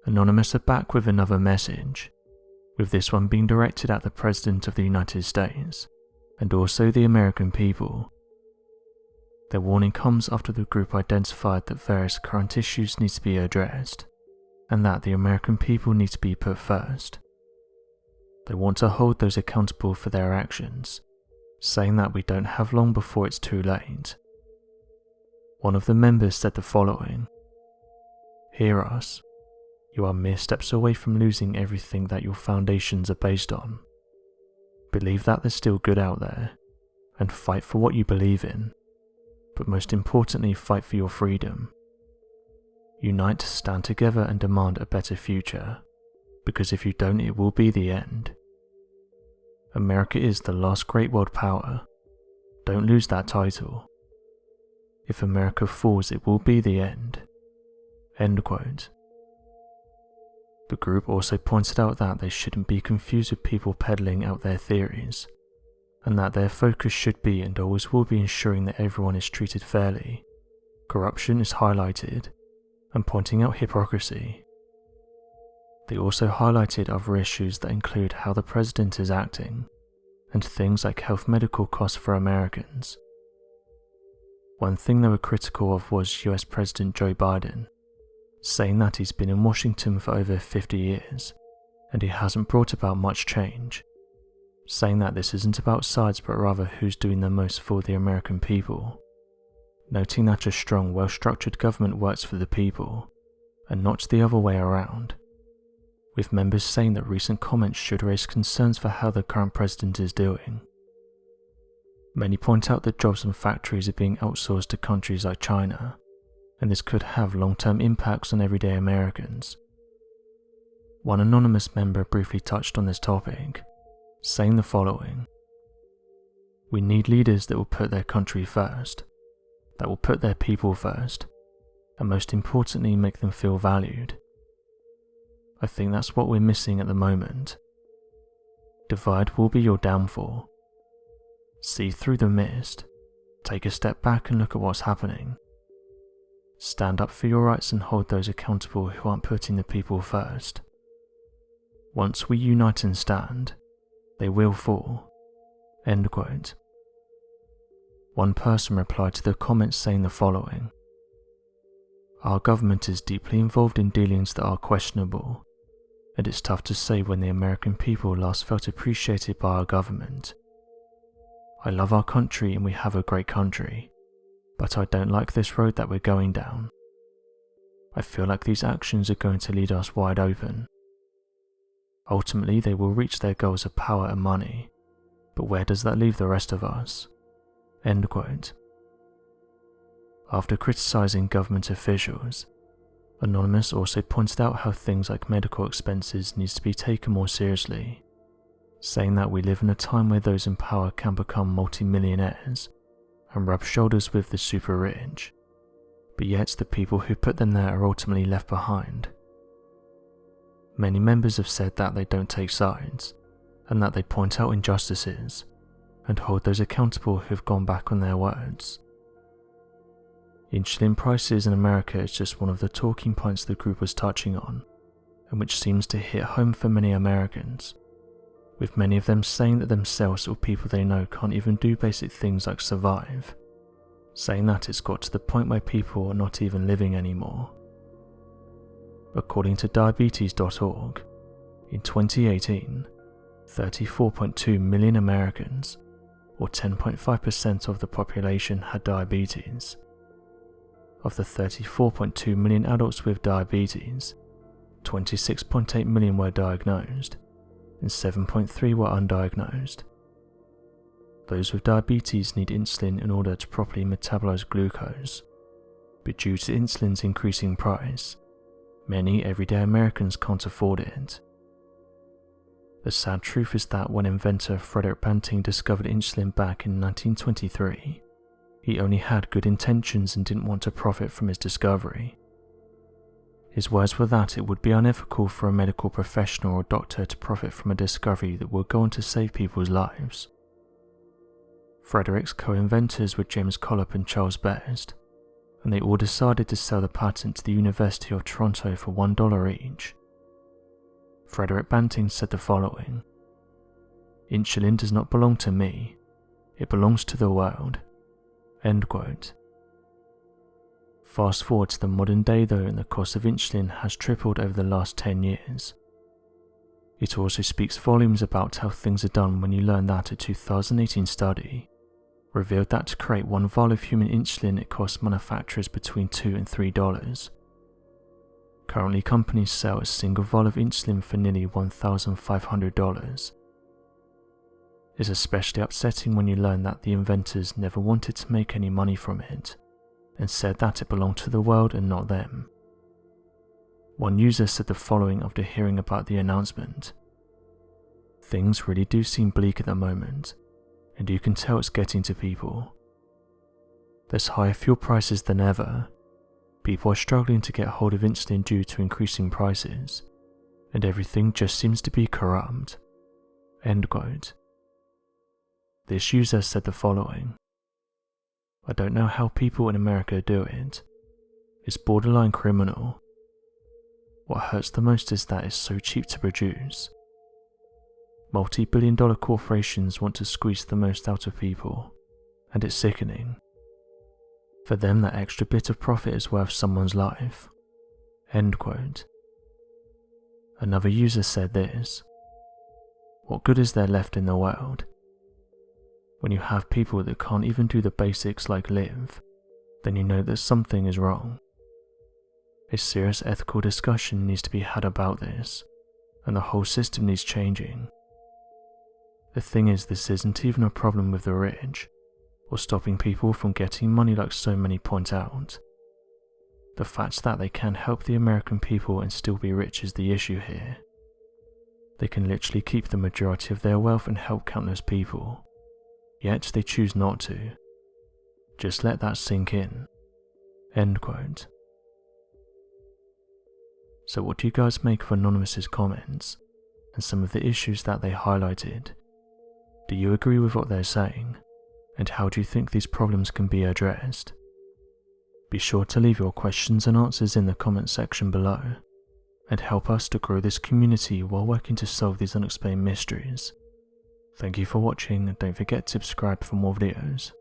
Anonymous are back with another message, with this one being directed at the President of the United States and also the American people. Their warning comes after the group identified that various current issues need to be addressed and that the American people need to be put first. They want to hold those accountable for their actions, saying that we don't have long before it's too late. One of the members said the following: "Hear us. You are mere steps away from losing everything that your foundations are based on. Believe that there's still good out there, and fight for what you believe in, but most importantly fight for your freedom. Unite, stand together and demand a better future, because if you don't it will be the end. America is the last great world power. Don't lose that title. If America falls it will be the end." End quote. The group also pointed out that they shouldn't be confused with people peddling out their theories, and that their focus should be and always will be ensuring that everyone is treated fairly, corruption is highlighted, and pointing out hypocrisy. They also highlighted other issues that include how the president is acting, and things like health medical costs for Americans. One thing they were critical of was US President Joe Biden, saying that he's been in Washington for over 50 years, and he hasn't brought about much change, saying that this isn't about sides but rather who's doing the most for the American people, noting that a strong, well-structured government works for the people, and not the other way around, with members saying that recent comments should raise concerns for how the current president is doing. Many point out that jobs and factories are being outsourced to countries like China, and this could have long-term impacts on everyday Americans. One anonymous member briefly touched on this topic, saying the following: "We need leaders that will put their country first, that will put their people first, and most importantly make them feel valued. I think that's what we're missing at the moment. Divide will be your downfall. See through the mist, take a step back and look at what's happening. Stand up for your rights and hold those accountable who aren't putting the people first. Once we unite and stand, they will fall." End quote. One person replied to the comments saying the following: "Our government is deeply involved in dealings that are questionable, and it's tough to say when the American people last felt appreciated by our government. I love our country and we have a great country, but I don't like this road that we're going down. I feel like these actions are going to lead us wide open. Ultimately, they will reach their goals of power and money, but where does that leave the rest of us?" End quote. After criticizing government officials, Anonymous also pointed out how things like medical expenses needs to be taken more seriously, saying that we live in a time where those in power can become multi-millionaires and rub shoulders with the super rich, but yet the people who put them there are ultimately left behind. Many members have said that they don't take sides, and that they point out injustices, and hold those accountable who have gone back on their words. Insulin prices in America is just one of the talking points the group was touching on, and which seems to hit home for many Americans, with many of them saying that themselves or people they know can't even do basic things like survive, saying that it's got to the point where people are not even living anymore. According to diabetes.org, in 2018, 34.2 million Americans, or 10.5% of the population, had diabetes. Of the 34.2 million adults with diabetes, 26.8 million were diagnosed, and 7.3 were undiagnosed. Those with diabetes need insulin in order to properly metabolize glucose, but due to insulin's increasing price, many everyday Americans can't afford it. The sad truth is that when inventor Frederick Banting discovered insulin back in 1923, he only had good intentions and didn't want to profit from his discovery. His words were that it would be unethical for a medical professional or doctor to profit from a discovery that would go on to save people's lives. Frederick's co-inventors were James Collop and Charles Best, and they all decided to sell the patent to the University of Toronto for $1 each, Frederick Banting said the following: "Insulin does not belong to me, it belongs to the world." End quote. Fast forward to the modern day though, and the cost of insulin has tripled over the last 10 years. It also speaks volumes about how things are done when you learn that a 2018 study revealed that to create 1 vial of human insulin it costs manufacturers between $2 and $3. Currently, companies sell a single vial of insulin for nearly $1,500. It's especially upsetting when you learn that the inventors never wanted to make any money from it, and said that it belonged to the world and not them. One user said the following after hearing about the announcement: "Things really do seem bleak at the moment, and you can tell it's getting to people. There's higher fuel prices than ever. People are struggling to get hold of insulin due to increasing prices, and everything just seems to be corrupt." End quote. This user said the following: "I don't know how people in America do it. It's borderline criminal. What hurts the most is that it's so cheap to produce. Multi-billion-dollar corporations want to squeeze the most out of people, and it's sickening. For them, that extra bit of profit is worth someone's life." End quote. Another user said this: "What good is there left in the world? When you have people that can't even do the basics like live, then you know that something is wrong. A serious ethical discussion needs to be had about this, and the whole system needs changing. The thing is, this isn't even a problem with the rich, or stopping people from getting money like so many point out. The fact that they can help the American people and still be rich is the issue here. They can literally keep the majority of their wealth and help countless people, yet they choose not to. Just let that sink in." End quote. So what do you guys make of Anonymous's comments, and some of the issues that they highlighted? Do you agree with what they're saying, and how do you think these problems can be addressed? Be sure to leave your questions and answers in the comment section below, and help us to grow this community while working to solve these unexplained mysteries. Thank you for watching, and don't forget to subscribe for more videos.